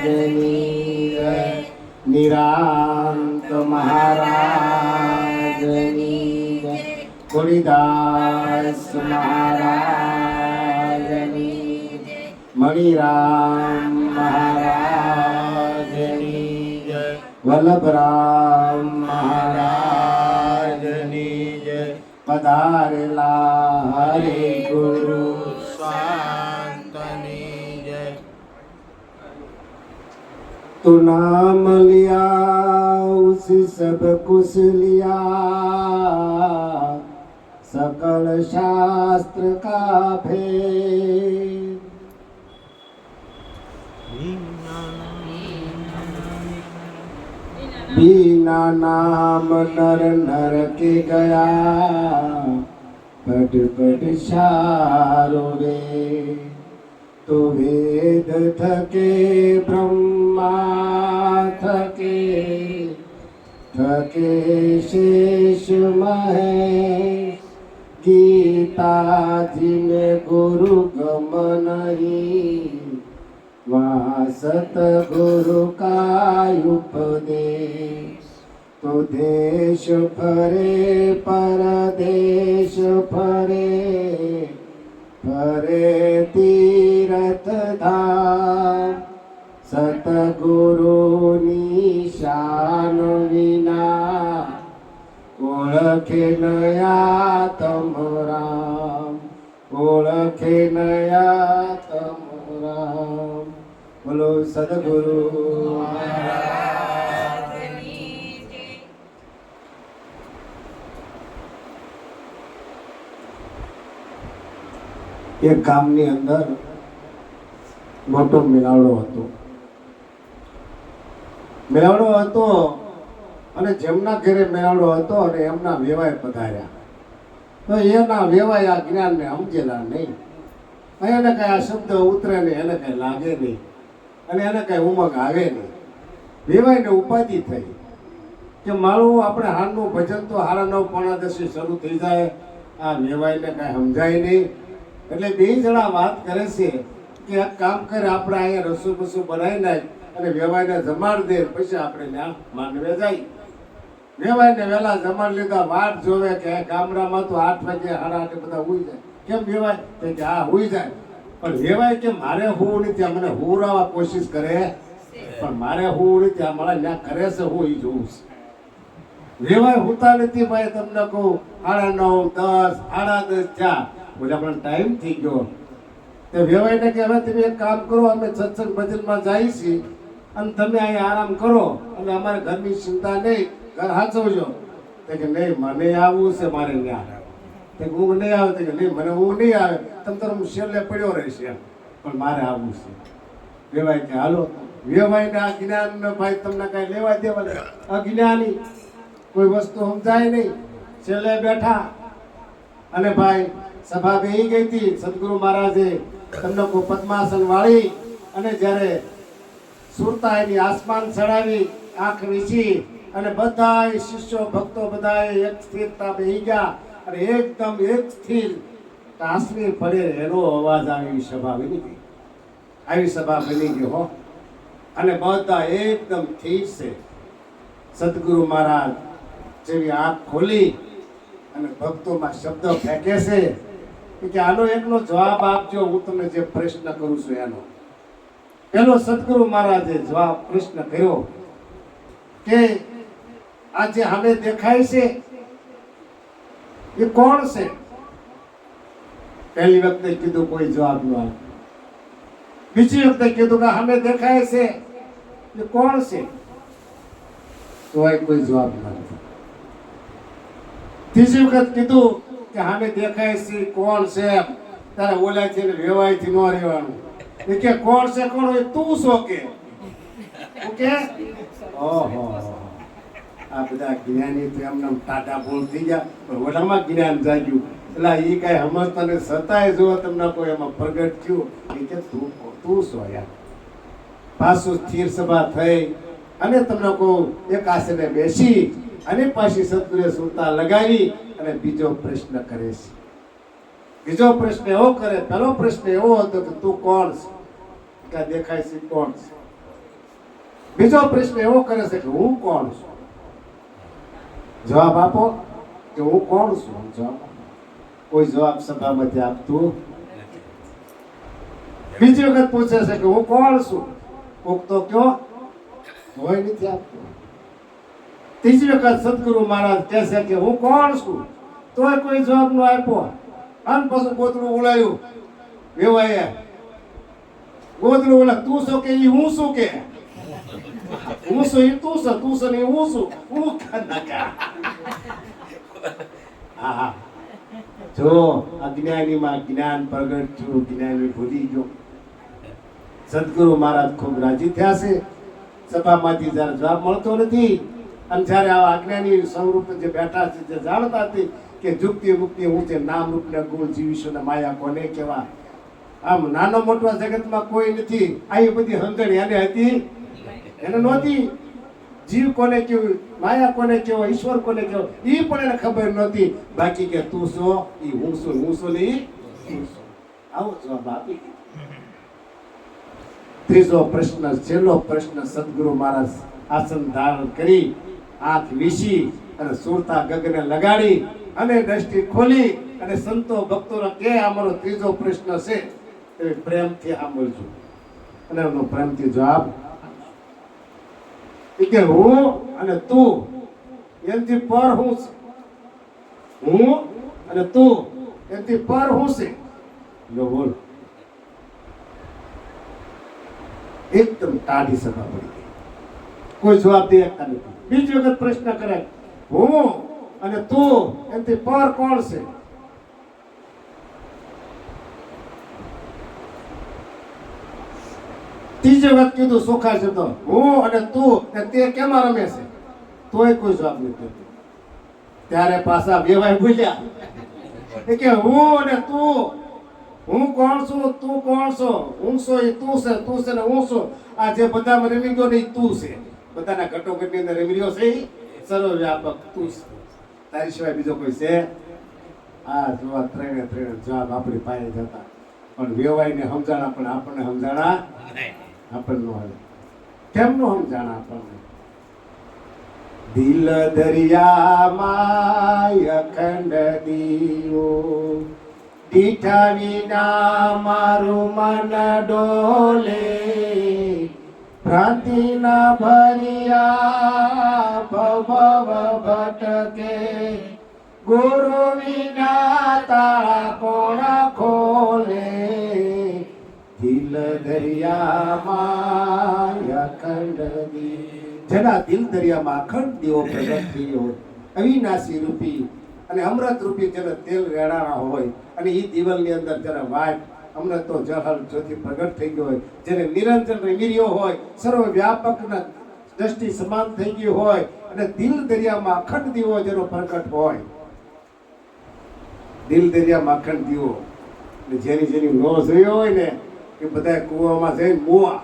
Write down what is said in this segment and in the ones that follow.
મહારાજની જય, નિરાંત મહારાજની જય, કોળીદાસ મહારાજની જય, મણિરામ મહારાજની જય, વલ્લભરામ મહારાજની જય. પધારેલા હરે ગુરુ શાંતની જય. तो नाम लिया उसी सब कुछ लिया, सकल शास्त्र का भेद. बिना नाम नर नर के गया, पट पट सारो रे. तो वेद थके ब्रह्मा थके, थके शेष महेश. गीता जी में गुरु गमन ही, वहाँ सतगुरु का उपदेश. तो देश फरे परदेश फरे, फरे तीरथ धाम. सतगुरुनी शान विना, ओळखे नया तम राम, ओळखे नया तम राम. बोलो सद्गुरु महाराजની જય. એક ગામની અંદર મોટો મેળાવડો હતો. મેળાવડો હતો અને જેમના ઘરે મેળાવડો હતો અને એમના વેવાય પધાર્યા, તો એના વેવાય આ જ્ઞાનને સમજેલા નહીં. એને કઈ આ શબ્દ ઉતરે નહીં, એને કઈ લાગે નહીં અને એને કઈ ઉમંગ આવે નહીં. વેવાયને ઉપાધિ થઈ કે મારું આપણે હાલનું ભજન તો હારા 9:10 શરૂ થઈ જાય, આ વેવાયને કઈ સમજાય નહીં. એટલે બે જણા વાત કરે છે કે એક કામ કરે, આપણે અહીંયા રસોઈ બસું બનાવી નાખ અને વેવાયને જમાડ દે, પછી આપણે ત્યાં માંડવે જાય. વેવાયને વહેલા જમાડ લીધા. વાટ જોવે કે ગામડામાં તો 8 વાગે 8:30 બધા હુઈ જાય. કેમ વેવાય કે હા હુઈ જાય, પણ વેવાય કે મારે હું નથી, મને હુરાવા કોશિશ કરે, પણ મારે હું નથી, મારા ત્યાં કરે છે હું એ જોઉં છું. વેવાય હુતા નથી ભાઈ, તમને કહું 9:30 10:30 થયા, બોલે આપણને ટાઈમ થઈ ગયો. તે વેવાયને કે હવે તમે એક કામ કરો, અમે સત્સંગ ભજનમાં જઈએ છીએ અને તમે અહીંયા આરામ કરો અને અમારે ઘરની ચિંતા નહીં, ઘર હાચવજો. તે કે નહીં મને આવવું છે, મારે ત્યાં ઊંઘ નહીં આવે. કે નહીં મને ઊંઘ નહીં આવે, તમ તારે હું છેલ્લે પડ્યો રહેશે, પણ મારે આવવું છે. વેવાય કે હાલો. વેવાયને આ જ્ઞાન ભાઈ તમને કઈ લેવા દેવા, અજ્ઞાની કોઈ વસ્તુ સમજાય નહીં. છેલ્લે બેઠા અને ભાઈ સભા બેહી ગઈ હતી. સદગુરુ મહારાજે તમને કોઈ પદ્માસન વાળી અને જ્યારે સુરતા એની આસમાન ચડાવી, આંખ વીછી અને બધા શિષ્યો ભક્તો બધા એક સ્થિરતા બેહી ગયા અને એકદમ એક સ્થિર કાસની પડે એનો અવાજ આવી સભા બની ગઈ. આવી સભા બની ગઈ હો. અને બધા એકદમ ઠીક છે. સદગુરુ મહારાજ જેવી આંખ ખોલી અને ભક્તોમાં શબ્દ ફેંકે છે કે આનો એકનો જવાબ આપજો, હું તમને જે પ્રશ્ન કરું છું એનો. પેલો સદગુરુ મહારાજે જવાબ પ્રશ્ન કર્યો કે આ જે સામે દેખાય છે એ કોણ છે? પહેલી વખતે કીધું કોઈ જવાબ ન આવ્યો. બીજી વખતે કીધું કે સામે દેખાય છે એ કોણ છે? તોય કોઈ જવાબ ન આવ્યો. ત્રીજી વખત કીધું કે સામે દેખાય છે કોણ છે, તારે ઓલાથી ને વેવાયથી ન રહેવાનું. એ કે કોણ છે? કોણ હોય તું છો કે? ઓહો, આ બધા જ્ઞાની તો એમને ટાટા બોલ થઈ ગયા, પણ ઓલામાં જ્ઞાન જાગ્યું. એટલે એ કઈ સમજતા ને છતાંય જો તમને કોઈ એમાં પ્રગટ થયું એ કે તું છો યાર. પાછું સ્થિર સભા થઈ અને તમને કહું એક આસને બેસી અને પાછી સદગુરુએ સુરતા લગાવી અને બીજો પ્રશ્ન કરે છે. બીજો પ્રશ્ન એવો કરે, પહેલો પ્રશ્ન એવો હતો કે તું કોણ છે? કે દેખાય છે કોણ છે? બીજો પ્રશ્ન એવો કરે છે કે હું કોણ છું? જવાબ આપો કે હું કોણ છું. જવાબ કોઈ જવાબ સભામાંથી આપતું. બીજી વખત પૂછે છે કે હું કોણ છું? કોક તો કયો, કોઈ નથી આપતું. ત્રીજી વખત સદગુરુ મહારાજ કહે છે કે હું કોણ છું, તોય કોઈ જવાબ ન આપ્યો. અને પછી ગોદડું ઉડાયું વેવાય. ગોદડું ઉડા તું શું કે ઈ હું શું કે? હું શું ઈ તું છે, તું છે ને હું શું? હું હા, જો અજ્ઞાનીમાં જ્ઞાન પ્રગટ થયું, જ્ઞાની ભૂલી ગયો. સદગુરુ મહારાજ ખૂબ રાજી થયા છે. સભામાંથી જયારે જવાબ મળતો નથી અને જયારે આવા અજ્ઞાની સ્વરૂપે જે બેઠા છે, જે જાણતા હતી કે જુક્તિ મુક્તિ હું છે, નામ રૂપ ને ગુણ જીવીશું ને માયા કોને કહેવા. આમ નાનો મોટો જગતમાં કોઈ નથી. આ બધી સમજણ એને હતી? એને નહોતી. જીવ કોને કેવું, માયા કોને કેવો, ઈશ્વર કોને કેવો, એ પણ એને ખબર નહોતી. બાકી કે તું છો, એ હું છું, હું છું ને આવો જવાબ આપી. ત્રીજો પ્રશ્ન, છેલ્લો પ્રશ્ન, સદગુરુ મહારાજ આસન ધારણ કરી, આંખ વીસી અને સુરતા ગગને લગાડી અને દ્રષ્ટિ ખોલી અને સંતો ભક્તો કે અમારો ત્રીજો પ્રશ્ન છે એ પ્રેમથી સાંભળજો અને એનો પ્રેમથી જવાબ કે હું અને તું એનાથી પર હું છે. હું અને તું એનાથી પર હું છે. લો બોલ. એકદમ ટાઢી સભા પડી ગઈ. કોઈ જવાબ દે શકતા નથી. બીજી વખત પ્રશ્ન કરે હું અને તું એનાથી પર કોણ છે? ત્રીજી વખત કીધું સોખા શબ્દ હું અને તું તે કેમાં રમે છે? તોય કોઈ જવાબ નથી. ત્યારે પાછા વેવાય બોલ્યા કે હું અને તું, હું કોણ છું, તું કોણ છો? હું છો એ તું છે, તું છે ને હું છું. આ જે બધા રમી ગયો ને એ તું છે. બધાના ઘટોઘટની અંદર રમી રહ્યો છે સર્વવ્યાપક તું છે. તારી સિવાય બીજો કોઈ છે? આ જોવા ત્રણે જવાબ આપણી પાસે જતા પણ વેવાઈને સમજાણા પણ આપણને સમજાણા આપણને હાલે. કેમ નો સમજાણા આપણને? દિલ દરિયામાં અખંડ દીવો દીઠા વિના મારું મન ડોલે, ભ્રાંતિના ભર્યા ભવ ભટકે, ગુરુ વિના તાળા કોણ ખોલે. દિલ દરિયામાં અખંડ દીવો, જેના દિલ દરિયામાં અખંડ દીવો પ્રગટ થયો અવિનાશી રૂપી અને અમૃત રૂપી જેને તેલ રેડાણા હોય અને એ દિવાલની અંદર જેને વાટ અમૃત તો જહર જ્યોતિ પ્રગટ થઈ ગયો હોય, જેને નિરંજન રમીર્યો હોય, સર્વ વ્યાપકના દ્રષ્ટિ સમાન થઈ ગયું હોય અને દિલ દરિયામાં અખંડ દીવો જેનો પ્રગટ હોય. દિલ દરિયામાં અખંડ દીવો જેની જેની નો જોયો હોય ને એ બધા કુવામાં જઈને મોવા.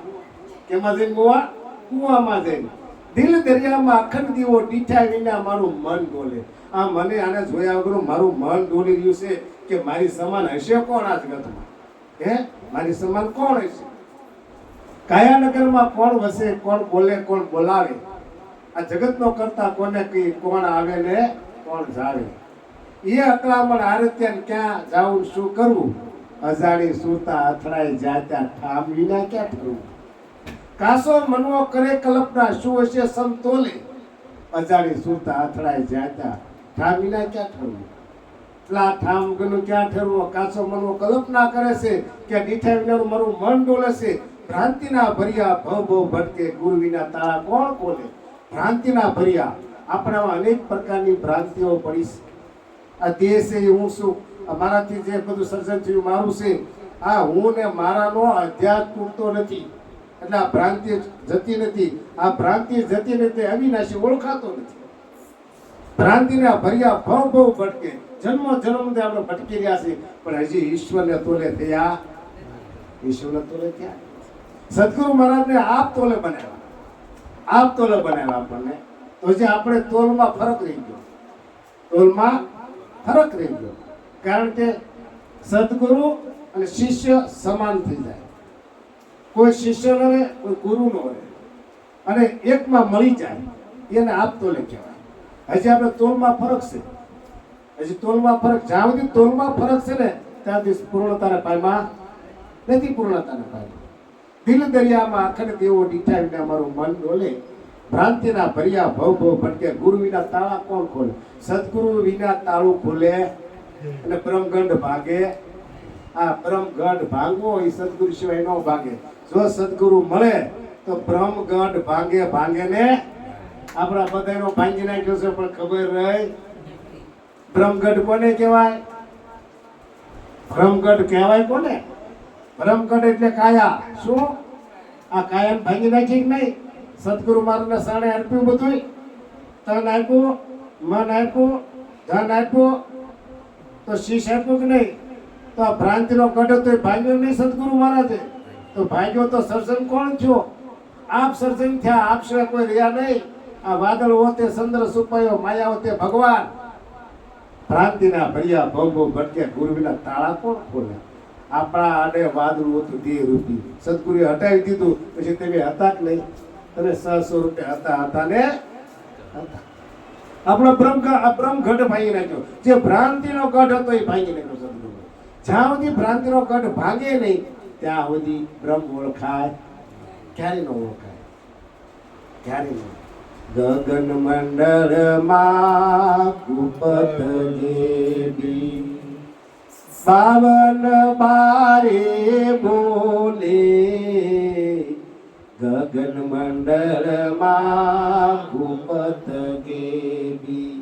કેમાં જઈને મોવા? કુવામાં જઈને. દિલ દરિયામાં અખંડ દીવો દીઠા વિના મારું મન ડોલે. આ મને આને જોયા વગર મારું મન ડોલી રહ્યું છે કે મારી સમાન હશે કોણ આ જગતમાં? હે, મારી સમાન કોણ હશે? કાયાનગરમાં કોણ વસે, કોણ બોલે, કોણ બોલાવે? આ જગતનો કરતા કોને કઈ, કોણ આવે ને કોણ જાવે? એ અકળામણ આરત્યા ક્યાં જાવું, શું કરવું? અજાણી સુરતા અથડાઈ જાત્યા ઠામ વિના ક્યાં ઠરવું? કાસો મનવો કરે કલ્પના, શું હશે સમતોલે? અજાણી સુરતા અથડાઈ જાત્યા ઠામ વિના ક્યાં ઠરવું? એટલા ઠામ ગનું ક્યાં ઠરવું? કાસો મનવો કલ્પના કરે છે કે દીઠા વિનાનું મારું મન ડોલે છે. ભ્રાંતિના ભર્યા ભવ ભટકે, ગુરુ વિના તાળા કોણ ખોલે? ભ્રાંતિના ભર્યા આપણામાં અનેક પ્રકારની ભ્રાંતિઓ પડી છે. આ દેહ છે હું છું, મારાથી જે બધું સર્જન થયું મારું છે, આ હું ને મારાનો અધ્યાસ તૂટતો નથી એટલે આ ભ્રાંતિ જતી નથી. આ ભ્રાંતિ જતી નથી, અવિનાશી ઓળખાતો નથી. ભ્રાંતિના ભર્યા ભવ ભટકે, જન્મો જન્મથી આપણે ભટકી રહ્યા છે પણ હજી ઈશ્વરને તોલે થયા, ઈશ્વરને તોલે થયા. સદગુરુ મહારાજને આપ તોલે બનાવ્યા, આપ તોલે બનાવ્યા આપણને. તો જે આપણે તોલમાં ફરક રહી ગયો, તોલમાં ફરક રહી ગયો. કારણ કે સદગુરુ અને શિષ્ય સમાન થઈ જાય. કોઈ શિષ્ય ન રહે, કોઈ ગુરુ ન રહે. અને એકમાં મળી જાય એને આપતોલે કહેવાય. હજી આપણે તોલમાં ફરક છે, હજી તોલમાં ફરક, જ્યાં સુધી તોલમાં ફરક છે ને ત્યાં સુધી પૂર્ણતાના પાયમાં નથી, પૂર્ણતાના પાયમાં. દિલ દરિયામાં આખરે દેવો ડીઠાવીને અમારું મન ડોલે, ભ્રાંતિના ભર્યા ભવ ભવ ભટકે, ગુરુ વિના તાળા કોણ ખોલે? સદગુરુ વિના તાળું ખોલે અને બ્રહ્મગંડ ભાગે. આ બ્રહ્મગંડ ભાંગવો એ સદગુરુ સિવાય ન ભાગે. જો સદગુરુ મળે તો બ્રહ્મગંડ ભાંગે ભાંગે ને આપણા બધાનો ભાંગી નાખ્યો છે પણ ખબર રહી. બ્રહ્મગઢ કોને કહેવાય? બ્રહ્મગઢ કહેવાય કોને? બ્રહ્મગઢ એટલે કાયા. શું આ કાયાને ભાંગી નાખી કે નહીં? સદગુરુ મારાને સાણે આપ્યું બધું, તન આપ્યું, મન આપ્યું, ધન આપ્યું, તો શીશ આપ્યું કે નહીં? તો આ ભ્રાંતિનો ગઢ હતો એ ભાગ્યો નહીં સદગુરુ મહારાજે. તો ભાગ્યો તો સર્જન કોણ છો? આપ સર્જન થયા, આપ સિવાય કોઈ રહ્યા નહીં. આ વાદળ હોતે ચંદ્ર સુપાયો, માયા હોતે ભગવાન. ભ્રાંતિના ભર્યા ભવ ભવ ભટકે, ગુરુ વિના તાળા કોણ ખોલે? આપણા આડે વાદળું હતું તે રૂપી, સદગુરુએ હટાવી દીધું. પછી તમે હતા કે નહીં? તમે 600 રૂપિયા હતા ને હતા. આપણો બ્રહ્મગઢ ભાંગી નાખ્યો. જે ભ્રાંતિનો ગઢ હતો એ ભાંગી નાખ્યો સદગુરુ. જ્યાં સુધી ભ્રાંતિનો ગઢ ભાંગે નહીં ત્યાં સુધી બ્રહ્મ ઓળખાય ક્યારે ન ઓળખાય? ક્યારે ન? ગગન મંડળમાં ગુપત દેવી, પાવન બારે બોલે. ગગન મંડળમાં ગુપત દેવી,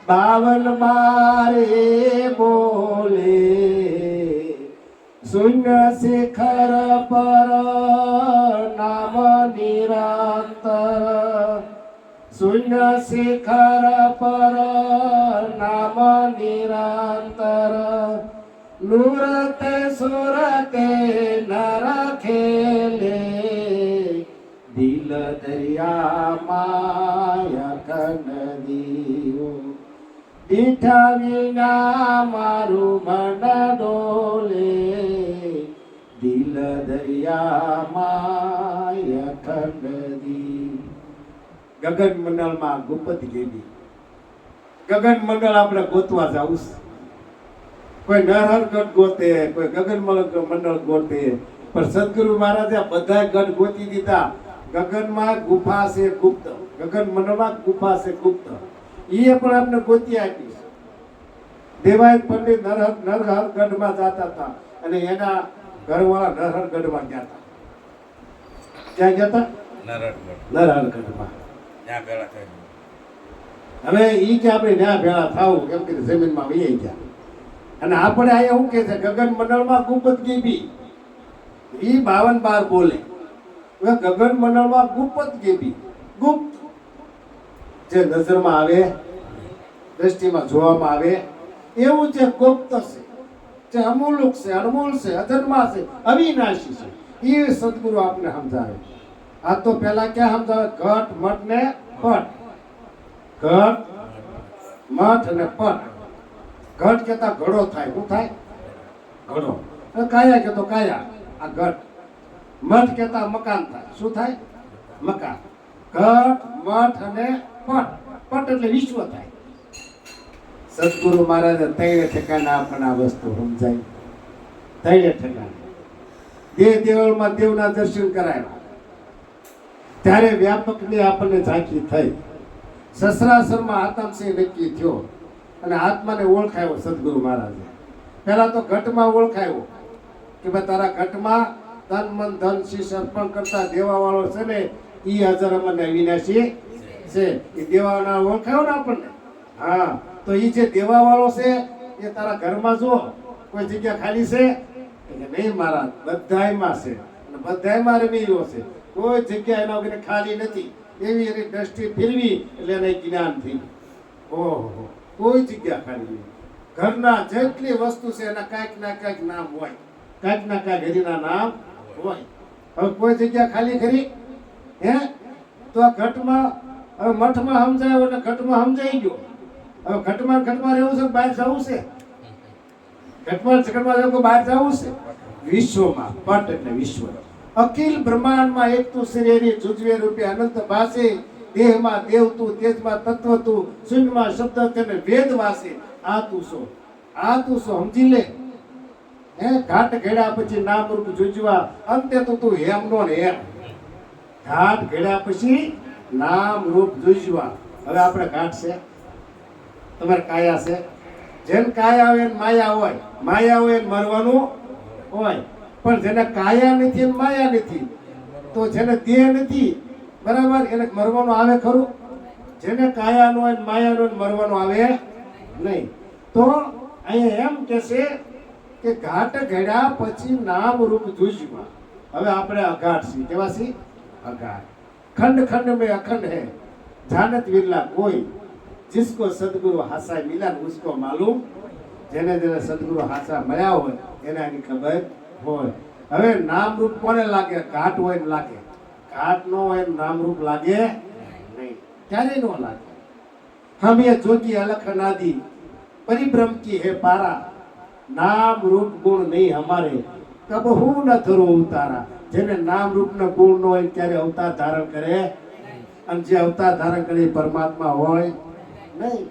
બાવન બારે બોલે. શૂન્ય શિખર પર નામ નિરંતર, શૂન્ય શિખર પર નામ નિરંતર. નૂરતે સુરતે નર ખેલે, દિલ દરિયામાં અખંડ દીવો. દીઠા વિના મારું મન ડોલે, દિલ દરિયામાં અખંડ દીવો. ગગન મંડળમાં ગુપત ગેલી. ગગન મંડળ આપણે ગોતવા જવું છે. કોઈ નરહર ગઢ ગોતે, કોઈ ગગન મંડળ ગોતે, પણ સદગુરુ મહારાજે બધા ગઢ ગોતી દીધા. ગગનમાં ગુફા છે ગુપ્ત, ગગન મંડળમાં ગુફા છે ગુપ્ત, એ પણ આપણે ગોતી આપી. દેવાયત પંડિત નરહર ગઢમાં જતા હતા અને એના ઘરવાળા નરહર ગઢમાં ગયા હતા. ક્યાં ગયા હતા? નરહર ગઢમાં. હવે ઈ કે આપણે ત્યાં ભેળા થાવું કેમ કે જમીનમાં વહી ગયા. અને આપણે અહીંયા શું કે છે? ગગન મંડળમાં ગુપ્ત ગેબી, ઈ 52 બાર બોલે. ગગન મંડળમાં ગુપ્ત ગેબી, ગુપ્ત જે નજરમાં આવે, દ્રષ્ટિમાં જોવામાં આવે એવું જે ગુપ્ત છે, જે અમૂલક છે, અનમોલ છે, અજન્મા છે, અવિનાશી છે, એ સદગુરુ આપને સમજાવે. આ તો પેલા ક્યાં સમજાવે? ઘટ મઠ ને પટ. ઘટ મઠ અને પટ. ઘટ કેતા ઘડો થાય. શું થાય? ઘડો. કાયા કેતો કાયા, આ ઘટ. મઠ કેતા મકાન થાય. શું થાય? મકાન. ઘટ મઠ અને પટ. પટ એટલે વિશ્વ થાય. સદગુરુ મહારાજે તૈણે ઠેકાણે આપણને આ વસ્તુ સમજાય. તૈણે ઠેકાણે દેહ દેવળમાં દેવના દર્શન કરાયા ત્યારે વ્યાપકની આપણને ઝાંખી થઈ. સસરાસરમાં આત્મસિંહ નક્કી થયો અને આત્માને ઓળખાયો સદગુરુ મહારાજે. પહેલા તો ઘટમાં ઓળખાયો કે ભાઈ તારા ઘટમાં તન મન ધન શીશ અર્પણ કરતા દેવાવાળો છે ને એ હાજર અમને અવિનાશી છે. એ દેવાવાળા ઓળખાયો ને આપણને. હા, તો એ જે દેવાવાળો છે એ તારા ઘરમાં જો કોઈ જગ્યા ખાલી છે કે નહીં? મહારાજ બધાયમાં છે અને બધાયમાં રમેલો છે. કોઈ જગ્યા એના વગર ખાલી નથી. એવી એની દ્રષ્ટિ ફેરવી એટલે એને જ્ઞાન થઈ. ઓહો, કોઈ જગ્યા ખાલી નહીં. ઘરના જેટલી વસ્તુ છે એના કાંઈક ના કાંઈક નામ હોય, કાંઈક ના કાંઈક હરિના નામ હોય. હવે કોઈ જગ્યા ખાલી ખરી? હે? તો આ ઘટમાં હવે મઠમાં સમજાયો અને ઘટમાં સમજાઈ ગયો. હવે ઘટમાં રહેવું છે, બહાર જવું છે. ઘટમાં રહેવું, બહાર જવું છે. વિશ્વમાં પટ એટલે વિશ્વ. અખિલ બ્રહ્માંડમાં એક તું શ્રેરી જુજવે રૂપે અનંત ભાષે દેહમાં દેવ તું તેજમાં તત્વ તું શૂન્યમાં શબ્દ તેને વેદ વાસે આ તું સમજી લે હે ઘાટ ઘેડા પછી નામ રૂપ જુજવા અંતે તો તું હેમનો ને હેમ ઘાટ ઘેડા પછી નામ રૂપ જુજવા હવે આપણે ઘાટ છે તમારે કાયા છે જેને કાયા હોય એને માયા હોય એને મરવાનું હોય પણ જેને કાયા નથી અને માયા નથી તો જેને દેહ નથી બરાબર એને મરવાનું આવે ખરું જેને કાયાનો હોય માયાનો મરવાનું આવે નહીં તો અહીંયા એમ કહેશે કે ઘાટ ઘડ્યા પછી નામ રૂપ જુજમાં હવે આપણે અઘાટ છીએ કેવા છીએ અઘાટ खंड खंड में अखंड है जानत विरला कोई जिसको सदगुरु हासा मिला उसको मालूम જેને જેને સદગુરુ હાસા મળ્યા હોય એને આની ખબર હોય હવે નામ રૂપ કોને લાગે ઘાટ હોય ને લાગે ઘાટ નો હોય નામ રૂપ લાગે નહીં ક્યારે નો લાગે हम ये जोगी अलख नादी परिभ्रम की है पारा नाम रूप गुण नहीं हमारे कबहू न धरो उतारा જેને નામ રૂપ ને ગુણ નો હોય ત્યારે અવતાર ધારણ કરે અને જે અવતાર ધારણ કરે પરમાત્મા હોય નહીં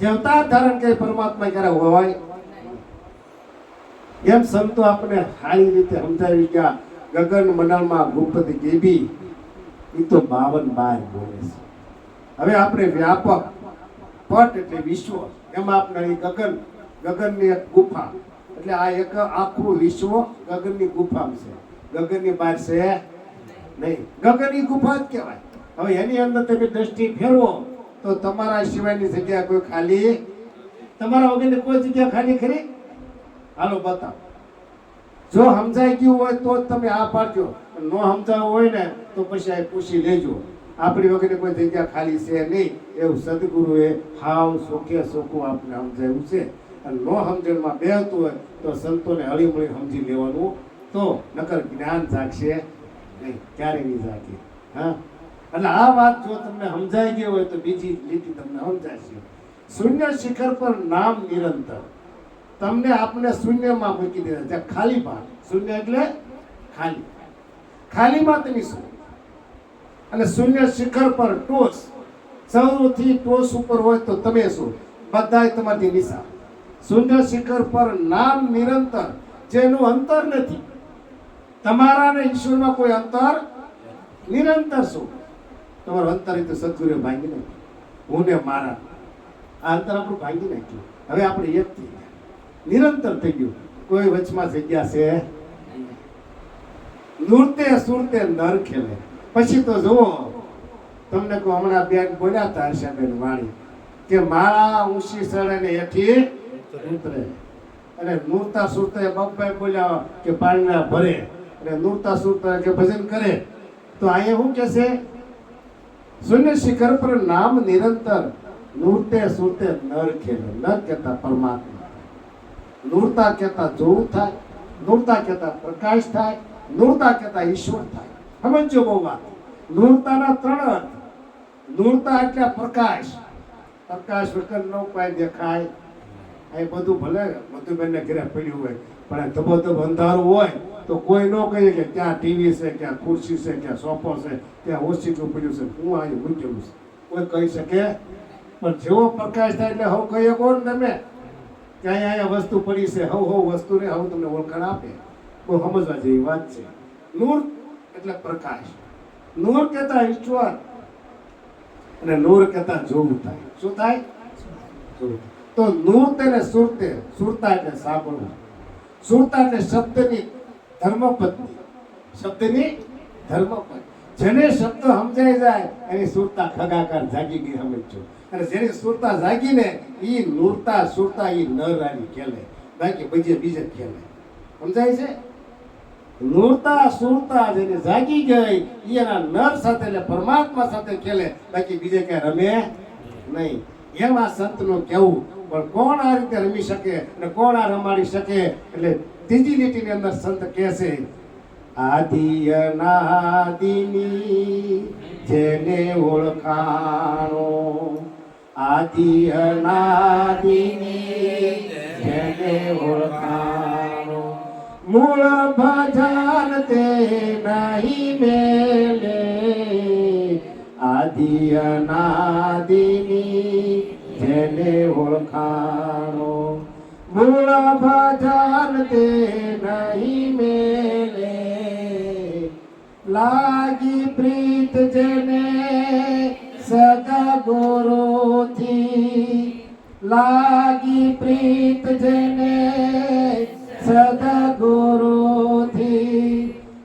જે અવતાર ધારણ કરે પરમાત્મા ક્યારે હોય એમ સંતો આપણે સારી રીતે સમજાવી ગયા ગગન મંડળમાં ગુપ્ત દેવી એ તો 52 બાર બોલે છે હવે આપણે વ્યાપક પટ એટલે વિશ્વ એમાં આપણે ગગનની એક ગુફા એટલે આ એક આખું વિશ્વ ગગનની ગુફામાં છે ગગનની બહાર છે નહીં ગગનની ગુફા જ કહેવાય હવે એની અંદર તમે દ્રષ્ટિ ફેરવો તો તમારા સિવાયની જગ્યા કોઈ ખાલી તમારા વગરની કોઈ જગ્યા ખાલી ખરી હાલો બતાવો જો સમજાઈ ગયું હોય તો તમે આ પાડજો નો સમજાવું હોય ને તો પછી આ પૂછી લેજો આપણી વગરની કોઈ જગ્યા ખાલી છે નહીં એવું સદગુરુએ હાવ સોખે સોખું આપણે સમજાવ્યું છે અને નો સમજણમાં બેહતું હોય તો સંતોને હળીમળી સમજી લેવાનું તો નકર જ્ઞાન જાગશે નહીં ક્યારે નહીં જાગે હા એટલે આ વાત જો તમને સમજાઈ ગઈ હોય તો બીજી લીટી તમને સમજાશે શૂન્ય શિખર પર નામ નિરંતર તમને આપને શૂન્યમાં મૂકી દેવા જ્યાં ખાલી ભાગ શૂન્ય એટલે ખાલીમાં તમે શું અને શૂન્ય શિખર પર ટોચ સૌથી ટોચ ઉપર હોય તો તમે શું બધાય તમારી નિશા શૂન્ય શિખર પર નામ નિરંતર જેનું અંતર નથી તમારા ને ઈશ્વરમાં કોઈ અંતર નિરંતર શું તમારું અંતર એ તો સદગુરુએ ભાંગી નાખ્યું હું ને મારા આ અંતર આપણું ભાંગી નાખ્યું હવે આપણે એક થઈ ગયા નિરંતર થઈ ગયું કોઈ વચમાં જગ્યા છે નૃત્ય સુરતે નર ખેલે પછી તો જુઓ તમને કહું હમણાં બેન બોલ્યા હતા હર્ષાબેન વાણી કે માળા ઊંચી ચડે ને એથી ઉતરે અને નૃત્ય સુરતે બાપભાઈ બોલ્યા કે પાણીના ભરે અને નૃત્ય સુરતે કે ભજન કરે તો અહીંયા શું કે છે શૂન્ય શિખર પર નામ નિરંતર નૃત્ય સુરતે નર ખેલે નર કહેતા પરમાત્મા નૃત્ય કહેતા જોવું થાય નૃત્ય કહેતા પ્રકાશ થાય નૃત્ય કહેતા ઈશ્વર થાય સમજો બહુ વાત નૃત્યના 3 અર્થ નૃત્ય એટલે પ્રકાશ વગર નો કોઈ દેખાય એ બધું ભલે મધુબેનને ઘરે પડ્યું હોય પણ ધબધબ અંધારું હોય તો કોઈ ન કહે કે ક્યાં ટીવી છે ક્યાં ખુરશી છે ક્યાં સોફો છે ક્યાં ઓછીનું પડ્યું છે હું અહીં મૂકેલું છે કોઈ કહી શકે પણ જેવો પ્રકાશ થાય એટલે હું કહીએ કોણ તમે કે અહીંયા વસ્તુ પડી છે હવ વસ્તુને હું તમને ઓળખાણ આપે બહુ સમજવા જેવી વાત છે નૂર એટલે પ્રકાશ નૂર કહેતા ઈશ્વર અને નૂર કહેતા જોવું થાય શું થાય તો નૂર તેને સુરતા એટલે સાંભળવું સુરતા એટલે શબ્દની ધર્મપત્ની જેને શબ્દ સમજાઈ જાય એની સુરતા ખગાકાર જાગી ગઈ સમજો અને જેની સુરતા જાગીને ઈ નૂરતા સુરતા ઈ નરાની ખેલે બાકી બીજે ખેલે સમજાય છે નૂરતા સુરતા જેને જાગી ગઈ એના નર સાથે એટલે પરમાત્મા સાથે ખેલે બાકી બીજે ક્યાં રમે નહીં એમ આ સંતનું કહેવું પણ કોણ આ રીતે રમી શકે અને કોણ આ રમાડી શકે એટલે ત્રીજી લીટીની અંદર સંત કહે છે આદિ અનાદિની જેને ઓળખાણો આદિ અનાદિની જેને ઓળખાણો મૂળ ભજન તે નહીં મેલે આદિ અનાદિની જેને ઓળખાણો મૂળ ભજન તે નહીં મેલે લાગી પ્રીત જેને સદગુરુથી લાગી પ્રીત જેને સદગુરુથી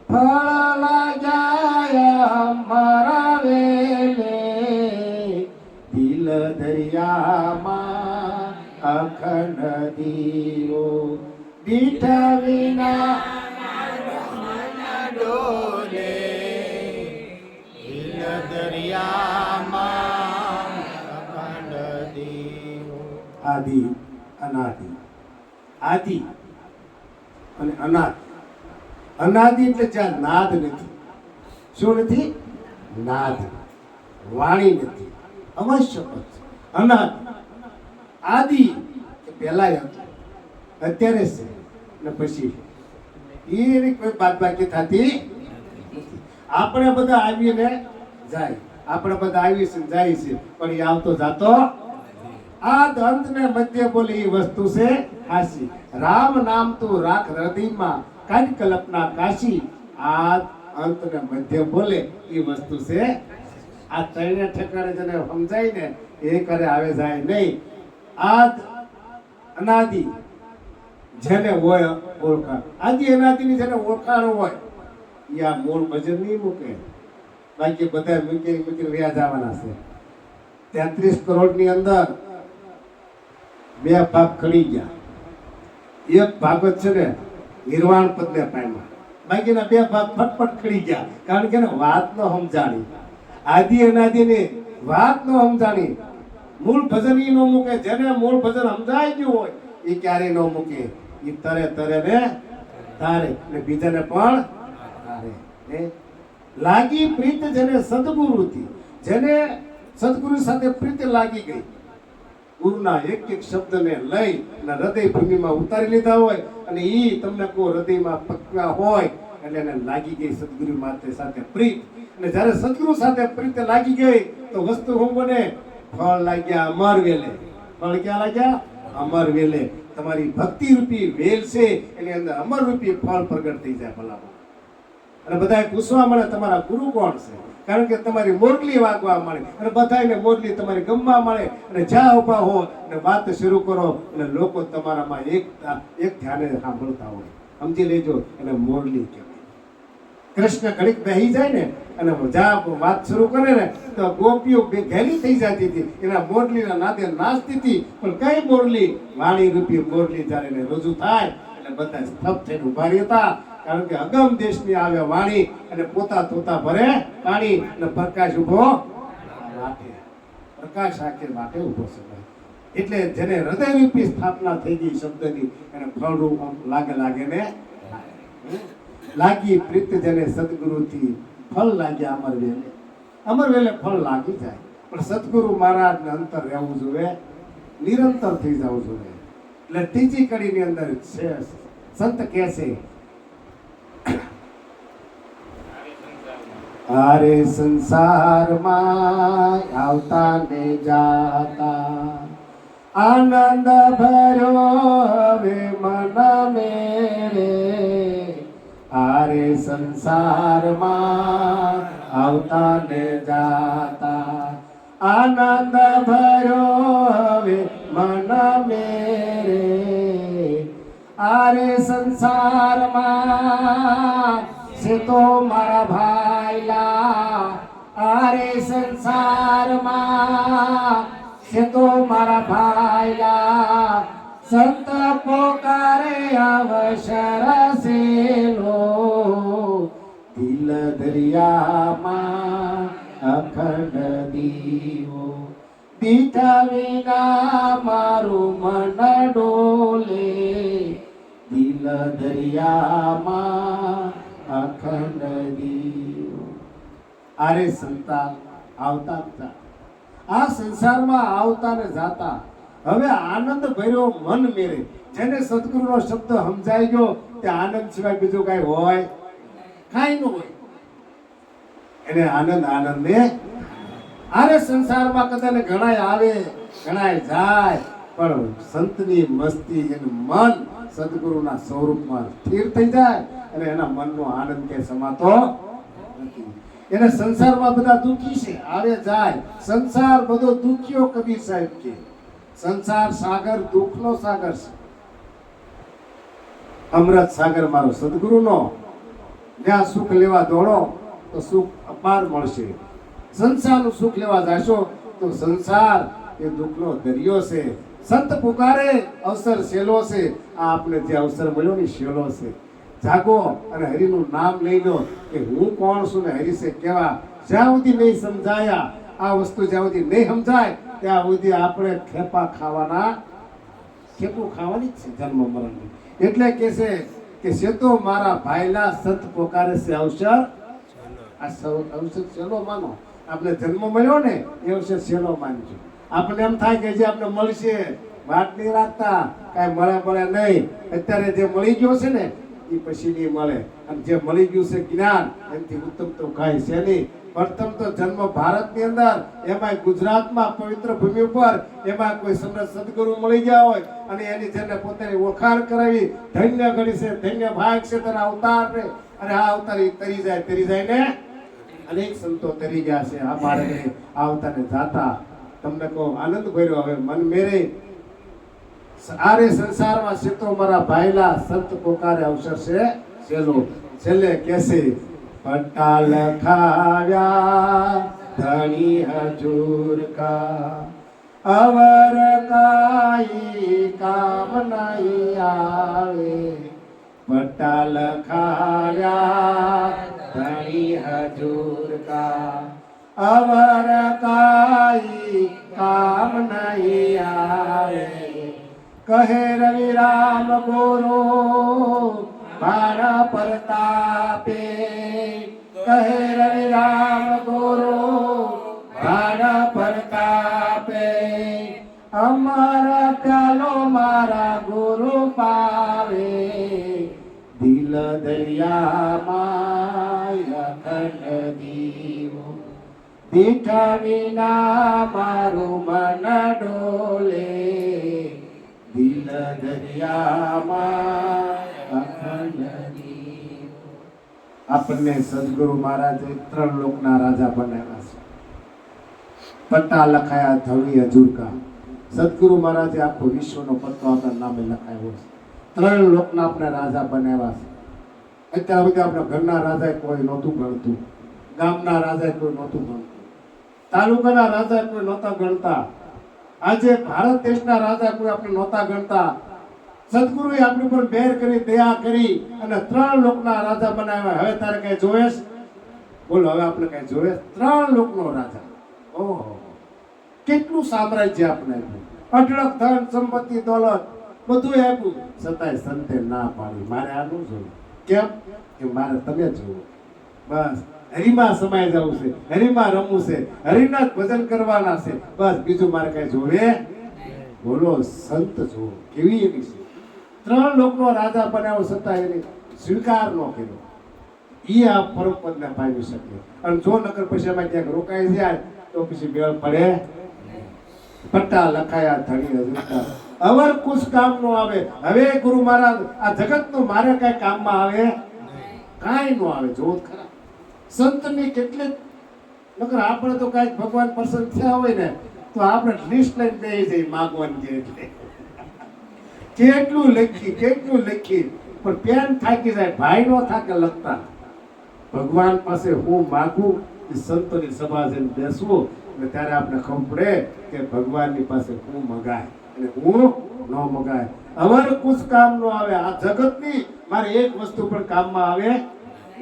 ફળ લાગ્યા મારા વેલે દિલ દરિયામાં અખંડ દીવો દીઠ વિના ડોલે દિલ દરિયામાં અખંડ દીવો આદિ અનાદિ આદિ અને અનાદ અનાદિ એટલે જ્યાં નાદ નથી શું નથી નાદ વાણી નથી અવશ્ય અનાદ આદિ પહેલા હતું અત્યારે છે ને પછી એની કોઈ બાદબાકી થતી નથી આપણે બધા આવીને જાય આપણે બધા આવીએ છીએ જાય છે પણ એ આવતો જાતો આ અંત ને મધ્ય બોલી એ વસ્તુ છે હાસી રામ નામ તું રાખ હૃદયમાં કાઢ કલ્પના કાશી આ અંત ને મધ્ય બોલે એ વસ્તુ છે આ ત્રણે ઠેકાણે જેને સમજાય ને એ કરે આવે જાય નહીં આદ અનાદિ જેને હોય ઓળખાણ આદિ અનાદિની જેને ઓળખાણ હોય એ આ મૂળ ભજન નહીં મૂકે બાકી બધા મૂકીને વ્યાજ આવવાના છે 33 કરોડની અંદર બે ભાગ ખડી ગયા એક ભાગ જ છે ને નિર્વાણ પદને પામ્યા બાકીના બે ભાગ ફટફટ ખડી ગયા કારણ કે વાત ન સમજાણી આદિ અનાદિની વાત ન સમજાણી મૂળ ભજન ઈ ન મૂકે જેને મૂળ ભજન સમજાઈ ગયું હોય એ ક્યારેય ન મૂકે એ તરે તરે ને તારે ને બીજાને પણ તારે લાગી પ્રીત જેને સદગુરુથી જેને સદગુરુ સાથે પ્રીત લાગી ગઈ ગુરુના એક એક શબ્દને લઈ અને હૃદય ભૂમિમાં ઉતારી લીધા હોય અને ઈ તમને કોઈ હૃદયમાં પકવા હોય એટલે એને લાગી ગઈ સદગુરુ માતે સાથે પ્રીત અને જ્યારે સદગુરુ સાથે પ્રીત લાગી ગઈ તો વસ્તુ હું બને ફળ લાગ્યા અમર વેલે ફળ ક્યાં લાગ્યા અમર વેલે તમારી ભક્તિ રૂપી વેલ છે એની અંદર અમર રૂપી ફળ પ્રગટ થઈ જાય ભલામાં અને બધાએ પૂછવા મળે તમારા ગુરુ કોણ છે કારણ કે તમારી મોરલી વાગવા મળે અને બધાને મોરલી તમારી ગમવા મળે અને જ્યાં ઉભા હો અને વાત શરૂ કરો અને લોકો તમારામાં એક ધ્યાને સાંભળતા હોય સમજી લેજો એને મોરલી કહેવાય કૃષ્ણ ઘડીક બેહી જાય ને અને જ્યાં વાત શરૂ કરે ને તો ગોપીઓ ઘેલી થઈ જતી હતી એના મોરલીના નાદે નાચતી હતી પણ કઈ મોરલી વાણી રૂપી મોરલી જ્યારે એને રજૂ થાય એટલે બધા સ્તબ્ધ થઈને ઉભા રહેતા કારણ કે અગમ દેશની આવે વાણી અને પોતા તોતા ભરે પાણી અને પ્રકાશ ઉભો રાખે પ્રકાશ રાખે માટે ઉભો છે એટલે જેને હૃદયરૂપી સ્થાપના થઈ ગઈ શબ્દની એને ફળરૂપ લાગે ને લાગી પ્રીત જેને સદગુરુથી ફળ લાગ્યા અમર વેલે ફળ લાગી જાય પણ સદગુરુ મહારાજને અંતર રહેવું જોઈએ નિરંતર થઈ જવું જોઈએ એટલે ત્રીજી કડીની અંદર છે સંત કહે છે આરે સંસારમાં આવતા ને જાતા આનંદ ભર્યો હવે મન મેરે આરે સંસારમાં આવતા ને જાતા આનંદ ભર્યો હવે મન મેરે આરે સંસારમાં से तो मारा भाईला आरे संसार में से तो मारा भाईला संत पोकारे अवसर से लो दिल दरिया में अखंड दीवो दीठा विना मारू मन डोले दिल दरिया में અખંડ દીવો આરે સંતાન આવતા હતા આ સંસારમાં આવતા ને જાતા હવે આનંદ ભર્યો મન મેરે જેને સદગુરુનો શબ્દ સમજાઈ ગયો તે આનંદ સિવાય બીજું કઈ હોય? કાંઈ ન હોય. એને આનંદ ને આરે સંસારમાં કદાચ ઘણાય આવે ઘણાય જાય, પણ સંતની મસ્તી એનું મન સદગુરુના સ્વરૂપમાં સ્થિર થઈ જાય અને એના મનનો આનંદ કે સમાતો નથી. એને સંસારમાં બધા દુઃખી છે, આવે જાય. સંસાર બધો દુઃખીઓ કબીર સાહેબ કે સંસાર સાગર દુઃખનો સાગર છે. અમૃત સાગર મારો સદગુરુનો, જ્યાં સુખ લેવા દોડો તો સુખ અપાર મળશે. સંસારનું સુખ લેવા જાશો તો સંસાર એ દુઃખનો દરિયો છે. સંત પુકારે અવસર સેલો છે. આ આપણે જે અવસર મળ્યો ને સેલો છે. જાગો અને હરિનું નામ લઈ લો કે હું કોણ છું ને હરિ છે કેવા. જ્યાં સુધી નહીં સમજાયા આ વસ્તુ, જ્યાં સુધી નહીં સમજાય ત્યાં સુધી આપણે ખેપા ખાવાના, ખેપું ખાવાની જ છે જન્મ મરણની. એટલે કે છે કે છે તો મારા ભાઈલા સંત પોકારે છે અવસર. આ અવસર સેલો માનો. આપણે જન્મ મળ્યો ને એ અવસર સેલો માનજો. આપણે એમ થાય કે જે આપણે મળશે વાત નહીં રાખતા, કાંઈ મળે નહીં. અત્યારે જે મળી ગયો છે ને એ પછી નહીં મળે. અને જે મળી ગયું છે જ્ઞાન, એનાથી ઉત્તમ તો કાંઈ છે નહીં. પ્રથમ તો જન્મ ભારતની અંદર, એમાં ગુજરાતમાં પવિત્ર ભૂમિ ઉપર, એમાં કોઈ સમર્થ સદગુરુ મળી ગયા હોય અને એની જેને પોતાની ઓળખાણ કરાવી, ધન્ય ગણી છે, ધન્ય ભાગ છે તેના અવતાર ને. અને આ અવતાર તરી જાય ને અનેક સંતો તરી ગયા છે. આ બાળકને આ અવતારને જાતા તમને કહો આનંદ ભર્યો. હવે મન મેરે આરે સંસારમાં સીતો મારા ભાઈલા સંત પોકારે અવસર છે સેલો. છેલ્લે કેસે પટ્ટા લખાવ્યા ધણી હજુર કા, અવર કાઈ કામ નહીં આવે. પટ્ટા લખાવ્યા ધણી હજુર કા, અવર કાઈ કામ નહીં આવે. કહે રવિ રામ ગુરુ ભાણા પ્રતાપે, કહે રવિ રામ ગુરુ ભાણા પ્રતાપે. અમારા પ્યાલો મારા ગુરુ પાવે, દિલ દરિયામાં અખંડ દીવો. દીઠા વિના મારું મન ડોલે, દિલ દરિયામાં અખંડ દીવો. આપણને સદગુરુ મહારાજે 3 લોકના રાજા બનાવ્યા છે. પટ્ટા લખાયા ધવી હજુરકા. સદગુરુ મહારાજે આખો વિશ્વનો પટ્ટો આપણા નામે લખાયો છે. 3 લોકના આપણે રાજા બનાવ્યા છે. અત્યાર સુધી આપણા ઘરના રાજા કોઈ નહોતું ગણતું, ગામના રાજા કોઈ નહોતું ગણતું, તાલુકાના રાજા કોઈ નહોતા ગણતા. આજે ભારત દેશના રાજા કોઈ આપણે નહોતા ગણતા. સદગુરુએ આપણી ઉપર બેર કરી, દયા કરી અને 3 લોકના રાજા બનાવ્યા. હવે તારે કઈ જોવેશ? બોલો, હવે આપણે કઈ જોવેશ? 3 લોકનો રાજા. ઓહો, કેટલું સામ્રાજ્ય આપણે આપ્યું, અઢળક ધન સંપત્તિ દોલત બધું આપ્યું, છતાંય સંતે ના પાડી. મારે આ ન જોવું. કેમ? કે મારે તમે જોવો. બસ હરિમાં સમાઈ જવું છે, હરિમાં રમવું છે, હરિના જ ભજન કરવાના છે. બસ બીજું મારે કઈ જોવે? બોલો, સંત જોવો કેવી એવી છે. 3 લોકનો રાજા બનાવ્યો છતાં એને સ્વીકાર ન કર્યો. એ આ પરમપદને પામી શકે. અને જો નકર પછી એમાં ક્યાંક રોકાઈ જાય તો પછી મેળ પડે. પટ્ટા લખાયા ધણી હજુરકા, અવર કુછ કામ નો આવે. હવે ગુરુ મહારાજ આ જગત નું મારે કઈ કામમાં આવે? કાંઈ ન આવે. જોત ખરા સંતની કેટલી, નકર આપણે તો કઈક ભગવાન પ્રસન્ન થયા હોય ને તો આપણે લિસ્ટ લઈને બેસી જઈએ માગવાની છે. એટલે કેટલું લખી પણ પેન થાકી જાય. ભાઈ નો થાકે લખતા. ભગવાન પાસે હું માગું એ સંતોની સભા જઈને બેસવું અને ત્યારે આપણે ખબર પડે કે ભગવાનની પાસે હું મગાય અને હું ન મગાય. અમારે કુછ કામ નો આવે. આ જગતની મારે એક વસ્તુ પણ કામમાં આવે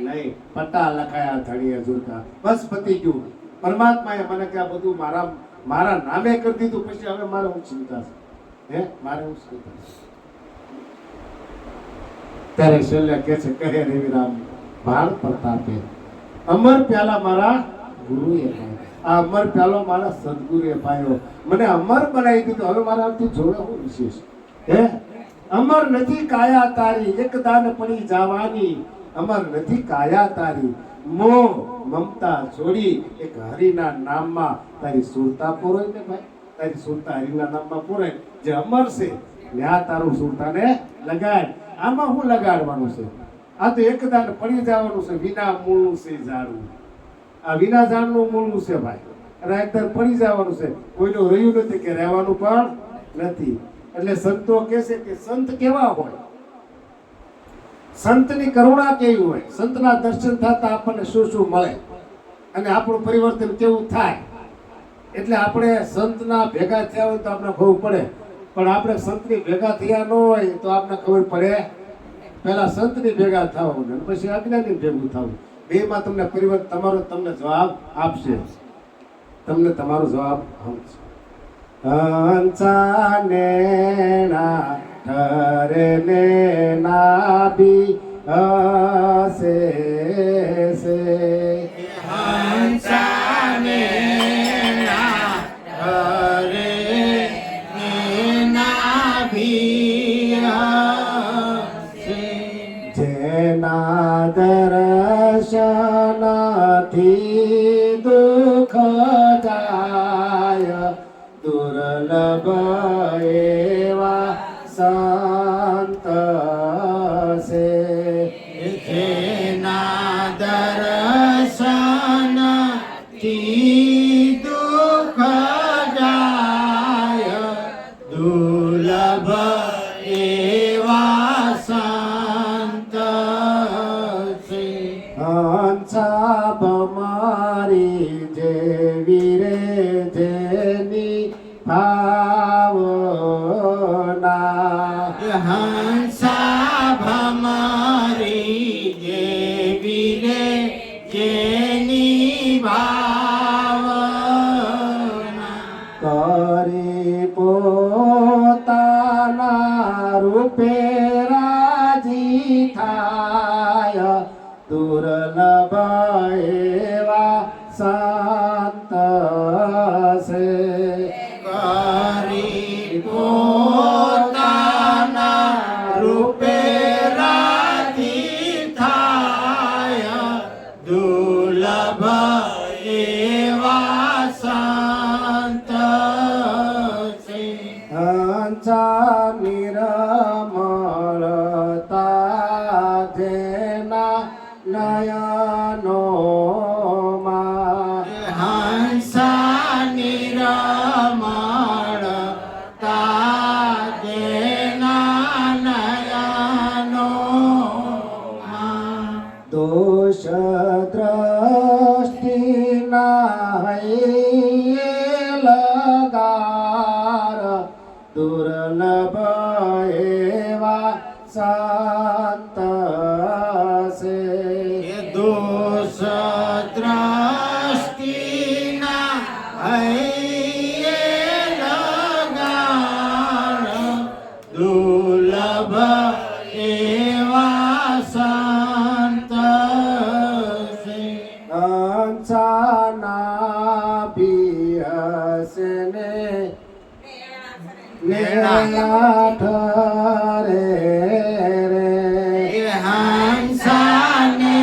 નહીં. પટ્ટા લખાયા ધણી હજુરકા. બસ પતી ગયું. પરમાત્માએ મને કે આ બધું મારા નામે કરી દીધું. પછી હવે મારે હું ચિંતા છે? મારે હું ચિંતા છે? ત્યારે છેલ્લે કે છે, કહે રવિ રામ ભાણ પ્રતાપે, અમર પ્યાલા મારા ગુરુએ પાયો. આ અમર પ્યાલો મારા સદગુરુએ પાયો. મને અમર બનાવી દીધો. હવે મારા આથી જોવે હું વિશેષ? અમર નથી કાયા તારી એક દાન પડી જવાની, અમર નથી કાયા તારી મોહ મમતા છોડી એક હરિના નામમાં તારી સુરતા પૂરોય ને ભાઈ, તારી સુરતા હરિના નામમાં પૂરાય. જે અમર છે ત્યાં તારું સુરતાને લગાડ. આમાં શું લગાડવાનું છે? આ તો એક દાન પડી જવાનું છે. વિના મૂળનું છે ઝાડવું, આ વિના ઝાડનું મૂળનું છે ભાઈ. અને એકદમ પડી જવાનું છે. કોઈનું રહ્યું નથી કે રહેવાનું પણ નથી. એટલે સંતો કહે છે કે સંત કેવા હોય, સંતની કરુણા કેવી હોય, સંતના દર્શન થતા આપણને શું શું મળે અને આપણું પરિવર્તન કેવું થાય. એટલે આપણે સંતના ભેગા થયા હોય તો આપણે ખબર પડે, પણ આપણે સંતની ભેગા થયા ન હોય તો આપણે ખબર પડે. પહેલા સંતની ભેગા થવું અને પછી અજ્ઞાની ભેગું થવું. બેમાં તમને પરિવર્તન તમારો તમને જવાબ આપશે. તમને તમારો જવાબ આપશે. હંસાને ના ઠરે ને નાભી હસે સે, હંસાને ના ઠરે ને નાભી હસે, જેના દર્શનથી દુઃખ જાય, દુર્લભ એવા સંત છે. જેના દર્શનથી દુઃખ જાય, દુર્લભ એવા સંત છે. હંસાબ મારી જેવી રે જેની ભાવના, હંસા ભમરી જેવી રે જેની ભાવના, કરી પોતાના રૂપે રાજી થાય, દુર્લભ એવા સંત છે. કરી પોતાના રૂપે રાજી થાય, દુર્લભ એવા સંત છે. હંસા નિરમળતા જેના નયનોમાં, હંસા નિરમળતા જેના નયનોમાં, દોષ દ્રષ્ટિના હૈયે લગાર, દુર્લભ એવા સંત છે. દોષ દ્રષ્ટિના હૈયે લગાડ, દુર્લભ એવા સંત છે. હંસાના પિયસે ને ઠરે રે, હંસાને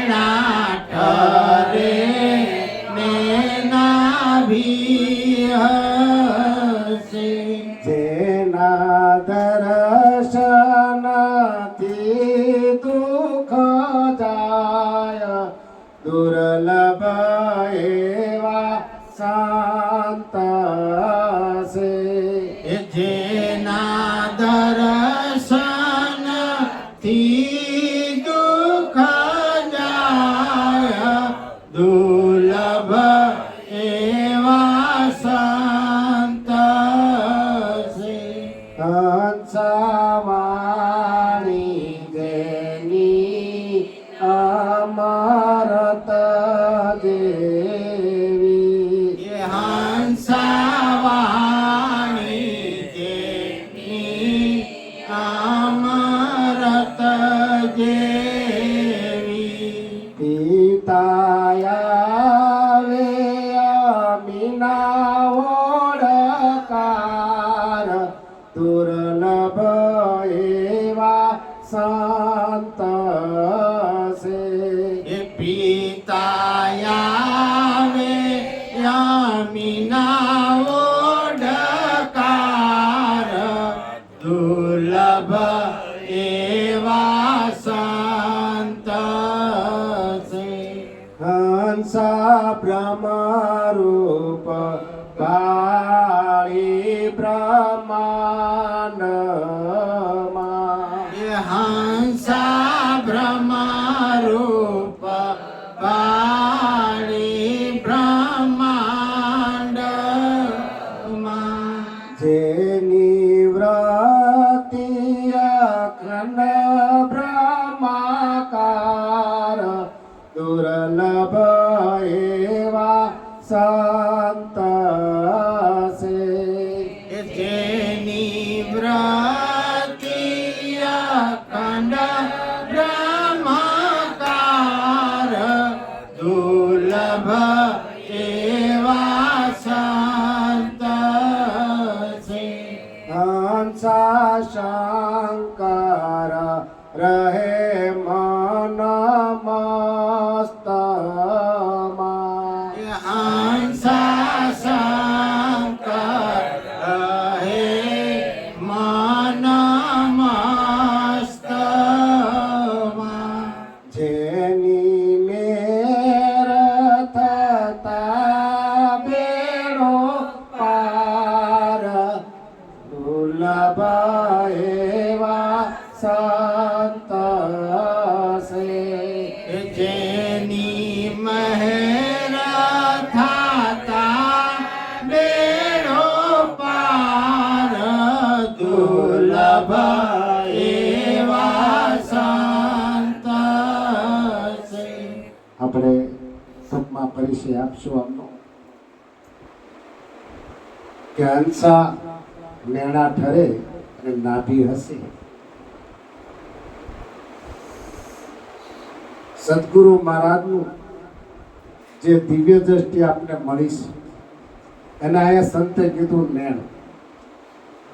નાઠરે ને નાભી હસે, જેના દર્શનથી દુઃખ જાય, દુર્લભ એવા સંત છે. જેના દર્શનથી દુઃખ જાય, દુર્લભ એવા સંત છે. હંસવાણી જેની અમરત દેવી, હંસવાણી જેની અમરત જેવી, પિતાયાવે અમીના ઓળકાર, દુર્લભ આવે યામિના ઓડકાર દુર્લભ એવા સંત છે હંસા બ્રહ્મરૂપ બાળી બ્રહ્માંડમાં એ હંસા બ્રહ્મરૂપ પાળી બ્રહ્માંડમાં જેની વ્રતિ અખંડ બ્રહ્માકાર દુર્લભ એવા સંત છે જેની વ્રતિ અખંડ બ્રહ્મકાર દુર્લભ એવા સંત છે હંસા શંકર રહે મન મસ્તમાં હંસા શંકર હે મન મસ્તમાં જેની મેર થતા બેડો પાર દુર્લભ એવા સંત છે જેની મહેર થાતા બેડો પાર દુર્લભ એવા સંત છે આપણે ટૂંકમાં પરિચય આપશું આમનો કે હંસા મેણા ઠરે અને નાભી હશે. સદગુરુ મહારાજનું જે દિવ્ય દ્રષ્ટિ આપને મળી છે એના અહીંયા સંતે કીધું નેણ.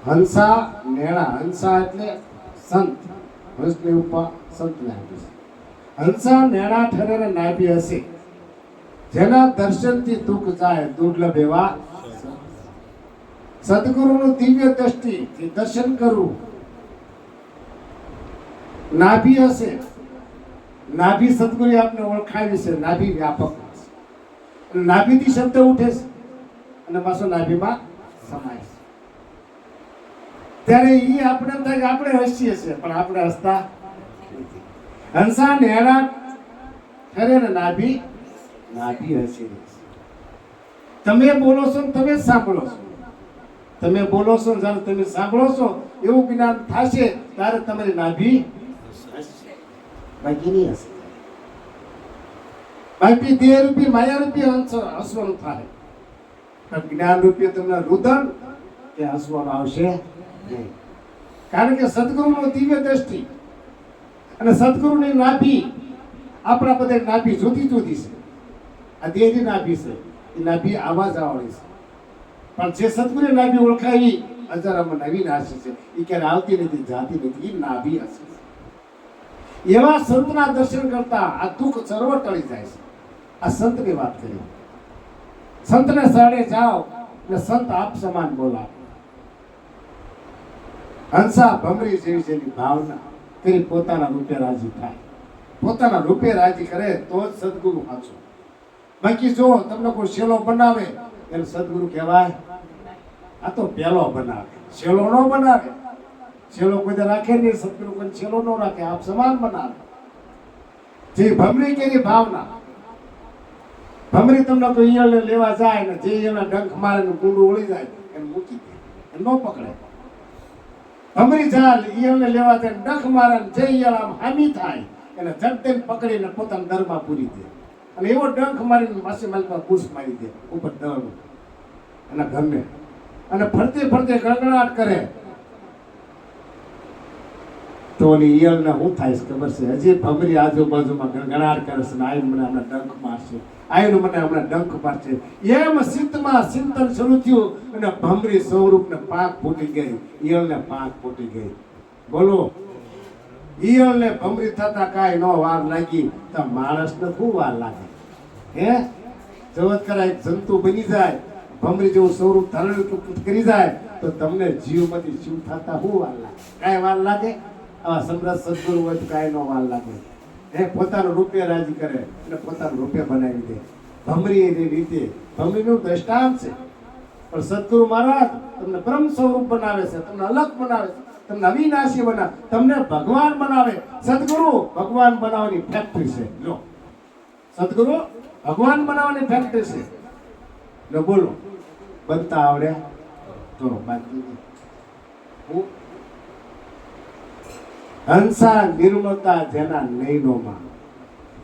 હંસા નેણા, હંસા એટલે સંત, હંસની ઉપર સંતને આપી છે. હંસા નેણા ઠરે ને નાભી હશે જેના દર્શનથી દુઃખ જાય દુર્લભ એવા સદગુરુનું દિવ્ય દ્રષ્ટિથી દર્શન કરવું. નાભી હશે, નાભી સદગુરુએ આપને ઓળખાવી છે, નાભી વ્યાપક છે. નાભીથી શબ્દ ઉઠે છે અને પાછો નાભીમાં સમાય છે. ત્યારે એ આપણે એમ થાય કે આપણે હસીએ છીએ પણ આપણે હસતા નથી. હંસા નેણા ઠરે ને નાભી હસી રહી છે. તમે બોલો છો ને તમે સાંભળો છો, તમે બોલો છો ને જ્યારે તમે સાંભળો છો એવું જ્ઞાન થશે ત્યારે તમારી નાભી હસશે, બાકી નહીં હશે. બાકી દેહ રૂપી માયા રૂપી હસવાનું થાય, પણ જ્ઞાન રૂપી તમને રુદન કે હસવાનું આવશે નહીં. કારણ કે સદગુરુનો દિવ્ય દ્રષ્ટિ અને સદગુરુની નાભી, આપણા બધા નાભી જુદી જુદી છે. આ દેહની નાભી છે, એ નાભી આવા જવાળી છે. પણ જે સદગુરુની નાભી ઓળખાવી હજારામાં નવી નાશી છે, એ ક્યારે આવતી નથી જાતી નથી, એ નાભી હશે. એવા સંતના દર્શન કરતા આ દુઃખ સર્વ ટળી જાય છે. આ સંતની વાત કરી. સંતને શરણે જાઓ એટલે સંત આપ સમાન બોલા. હંસા ભમરી જેવી જેની ભાવના કરી પોતાના રૂપે રાજી થાય, પોતાના રૂપે રાજી કરે તો જ સદગુરુ સાચું. બાકી જો તમને કોઈ શેલો બનાવે એને સદગુરુ કહેવાય? આ તો પેલો બનાવે, શેલો નો બનાવે. શેલો કોઈ રાખે નહીં, સદગુરુ કોઈ શેલો નો રાખે, આપ સમાન બનાવે. જે ભમરી કેની ભાવના, ભમરી તમને કોઈ ઈયળને લેવા જાય ને જે એના ડંખ મારે ને કુંડું ઓળી જાય એને મૂકી દે, એને ન પકડે. ભમરી જાલ ઈયળને લેવા જાય ડંખ મારે ને જે ઈયળ આમ હામી થાય એને ઝટ દઈને પકડીને પોતાના દરમાં પૂરી દે, અને એવો ડંખ મારીને માસી માલિકમાં કૂસ મારી દે ઉપર દળનું એના ઘરને, અને ફરતે ફરતે ગણગણાટ કરે. તો ઓલી ઈયળને શું થાય છે ખબર છે? હજી ભમરી આજુબાજુમાં ગણગણાટ કરે છે ને આવીને મને હમણાં ડંખ મારશે, આવીને મને હમણાં ડંખ મારશે. એમ ચિત્તમાં ચિંતન શરૂ થયું અને ભમરી સ્વરૂપને પાંખ ફૂટી ગઈ, ઈયળને પાંખ ફૂટી ગઈ. બોલો, ઈયળને ભમરી થતા કાંઈ ન વાર લાગી તો માણસને શું વાર લાગે? હે જગત કરા એક જંતુ બની જાય, ભમરી જેવું સ્વરૂપ ધારણ કરી જાય તો તમને જીવમાંથી શિવ થતા શું વાર લાગે? કાંઈ વાર લાગે? આવા સમરસ સદગુરુ હોય તો કાંઈ નો વાર લાગે. હે પોતાનું રૂપિયા રાજી કરે અને પોતાનું રૂપિયા બનાવી દે. ભમરી એની રીતે ભમરીનું દ્રષ્ટાંત છે, પણ સદગુરુ મહારાજ તમને બ્રહ્મ સ્વરૂપ બનાવે છે, તમને અલગ બનાવે છે, તમને અવિનાશી બનાવે, તમને ભગવાન બનાવે. સદગુરુ ભગવાન બનાવવાની ફેક્ટરી છે. લો, સદગુરુ ભગવાન બનાવવાની ફેક્ટરી છે. લો બોલો, બનતા આવડે તો બાકી હું હંસા નિર્મળતા જેના નયનોમાં.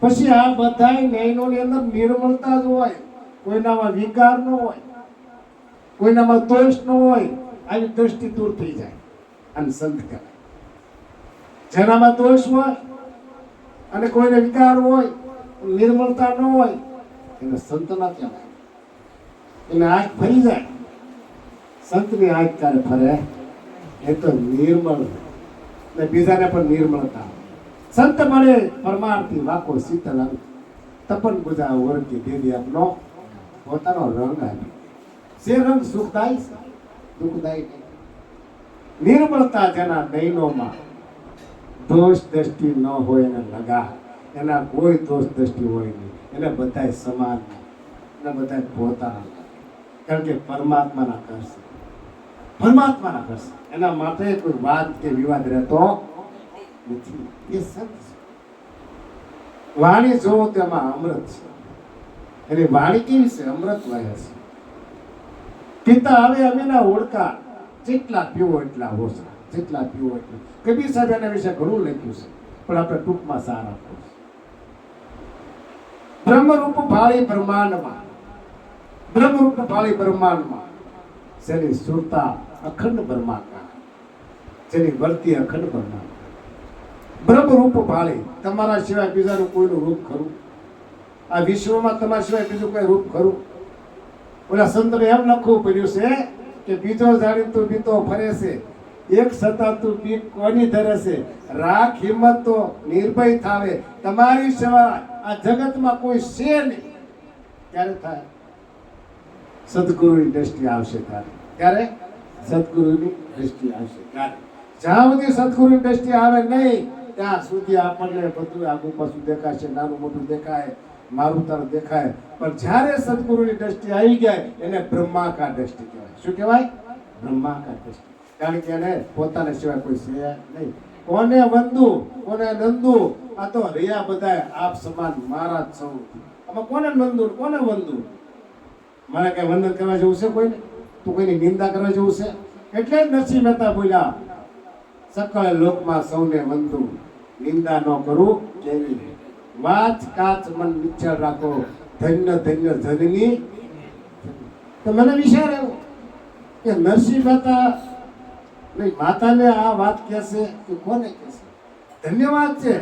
પછી આ બધાય નયનોની અંદર નિર્મળતા જ હોય, કોઈનામાં વિકાર ન હોય, કોઈનામાં દોષ ન હોય. આવી દ્રષ્ટિ દૂર થઈ જાય અને સંત કહેવાય. જેનામાં દોષ હોય અને કોઈને વિકાર હોય, નિર્મળતા ન હોય, એને સંત ના કહેવાય. એને આંખ ફરી જાય. સંતની આંખ ક્યારે ફરે? એ તો નિર્મળ ને બીજાને પણ નિર્મળતા. સંત મળે પરમાર્થી વાકો શીતલ અંગ, તપન બુજા ઓરતી દેવી આપનો પોતાનો રંગ આપી. સે રંગ સુખદાયી છે, દુઃખદાયી નહીં. નિર્મળતા જેના નયનોમાં, દોષ દ્રષ્ટિ ન હોય એને લગા, એના કોઈ દોષ દ્રષ્ટિ હોય નહીં, એને બધાય સમાન, એને બધાય પોતાના લાગે. કારણ કે પરમાત્માના કરશે, પરમાત્માના કરશે. એના માટે કોઈ વાદ કે વિવાદ રહેતો નથી. એ સંત છે. વાણી જોવો તેમાં અમૃત છે. એની વાણી કેવી છે? અમૃત વહે છે. પિતા હવે અમીના ઓળખા, જેટલા પીવો એટલા ઓછા, જેટલા પીવો એટલા. કબીર સાહેબ એના વિશે ઘણું લખ્યું છે, પણ આપણે ટૂંકમાં સાર આપો. બ્રહ્મરૂપ ભાળી બ્રહ્માંડમાં, બ્રહ્મરૂપ ભાળી બ્રહ્માંડમાં, જેની સુરતા અખંડ બ્રહ્માંડમાં, જેની વર્તી અખંડ બ્રહ્માંડ. બ્રહ્મરૂપ ભાળી, તમારા સિવાય બીજાનું કોઈનું રૂપ ખરું? આ વિશ્વમાં તમારા સિવાય બીજું કોઈ રૂપ ખરું? ઓલા સંતને એમ લખવું પડ્યું છે કે બીજો જાણી તું બીતો ફરે છે, એક સતા તું બીક કોની ધરે છે, રાખ હિંમત તો નિર્ભય થાવે, તમારી સિવાય આ જગતમાં કોઈ છે નહીં. ક્યારે થાય? સદગુરુની દ્રષ્ટિ આવશે ત્યારે. ક્યારે? સદગુરુની દ્રષ્ટિ આવશે ત્યારે. જ્યાં સુધી સદગુરુની દ્રષ્ટિ આવે નહીં ત્યાં સુધી આપણને બધું આગુ પાછું દેખાશે, નાનું મોટું દેખાય, મારું તારું દેખાય. પણ જ્યારે સદગુરુની દ્રષ્ટિ આવી જાય એને બ્રહ્માકાર દ્રષ્ટિ કહેવાય. શું કહેવાય? બ્રહ્માકાર દ્રષ્ટિ. કારણ કે એને પોતાના સિવાય કોઈ છે નહીં. કોને વંદુ, કોને નંદુ? આ તો રહ્યા બધા આપ સમાન, મારા જ સૌ. આમાં કોને નંદુ, કોને વંદુ? મારે કઈ વંદન કરવા જેવું છે કોઈને? તું કોઈની નિંદા કરવા જેવું છે? એટલે જ નરસિંહ મહેતા બોલ્યા, સકળ લોકમાં સૌને વંદુ, નિંદા ન કરું કેવી. વાચ કાચ મન નિશ્ચળ રાખો, ધન્ય ધન્ય જનની. તો મને વિચાર આવ્યો કે નરસિંહ મહેતા માતાને આ વાત કહેશે કે કોને કહેશે? ધન્યવાદ છે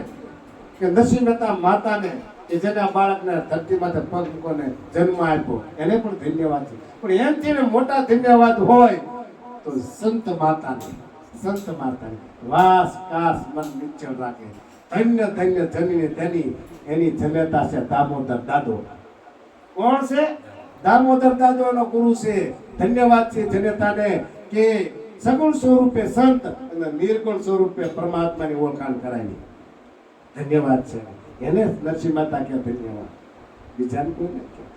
કે નરસિંહ મહેતા માતાને, કે જેના બાળકને ધરતી માથે પગ મૂકોને જન્મ આપ્યો, એને પણ ધન્યવાદ છે. પણ એમથી મોટા ધન્યવાદ હોય તો સંત માતાને, સંત માતાને વાસ કાસ મન નિશ્ચળ રાખે, ધન્ય ધન્ય જનની તેની, એની જનતા છે દામોદર દાદો. કોણ છે? દામોદર દાદો નો ગુરુ છે. ધન્યવાદ છે જનતાને કે સગુણ સ્વરૂપે સંત અને નિર્ગુણ સ્વરૂપે પરમાત્માની ઓળખાણ કરાવી. ધન્યવાદ છે એને નરસિંહ માતા કે ધન્યવાદ. બીજાને કોઈ નથી.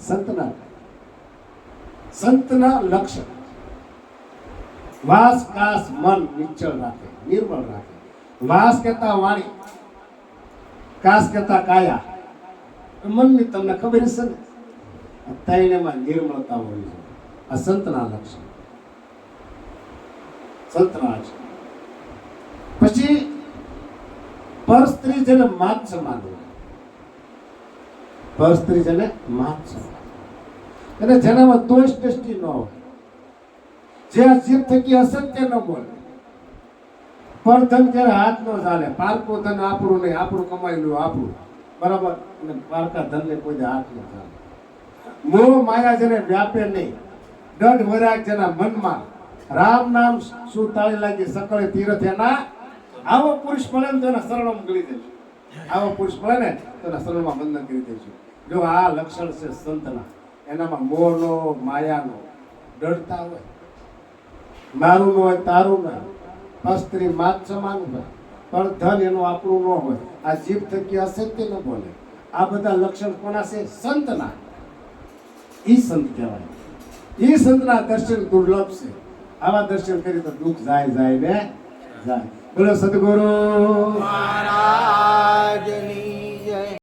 સંતના, સંતના લક્ષણ વાસ કાસ મન નિશ્ચળ રાખે, નિર્મળ રાખે. વાસ કહેતા વાણી, કાસ કહેતા કાયા, મનની તમને ખબર છે ને, ત્રણેયમાં નિર્મળતા હોય છે. આ સંતના લક્ષણ, સંતના લક્ષણ. પછી પર સ્ત્રી જેને માત સમાન હોય, પર સ્ત્રી જેને માત સમાન, અને જેનામાં દોષ દ્રષ્ટિ ન હોય, જે આ જીભ થકી અસત્ય ન બોલે, પર ધન ત્યારે હાથ ન ચાલે. પારકું ધન આપણું નહીં, આપણું કમાયેલું આપણું, બરાબર? અને પારકા ધનને કોઈ હાથ ન ચાલે. મોહ માયા જેને વ્યાપે નહીં, દઢ વૈરાગ જેના મનમાં, રામ નામ શું તાળી લાગી સકળે તીરથ એના. આવો પુરુષ મળે ને તો એના શરણમાં ગળી દેશું. આવો પુરુષ મળે ને તો એના શરણમાં બંધન કરી દઈશું. જો આ લક્ષણ છે સંતના. એનામાં મોહનો માયાનો ડરતા હોય, મારું ન હોય તારું ના, અસ્ત્રી માત સમાન હોય, પણ ધન એનું આપણું ન હોય. આ જીભ થકી અસત્ય ન બોલે. આ બધા લક્ષણ કોના છે? સંતના. ઈ સંત કહેવાય. ઈ સંતના દર્શન દુર્લભ છે. આવા દર્શન કરી તો દુઃખ જાય જાય ને જાય. બોલો સદગુરુ મહારાજની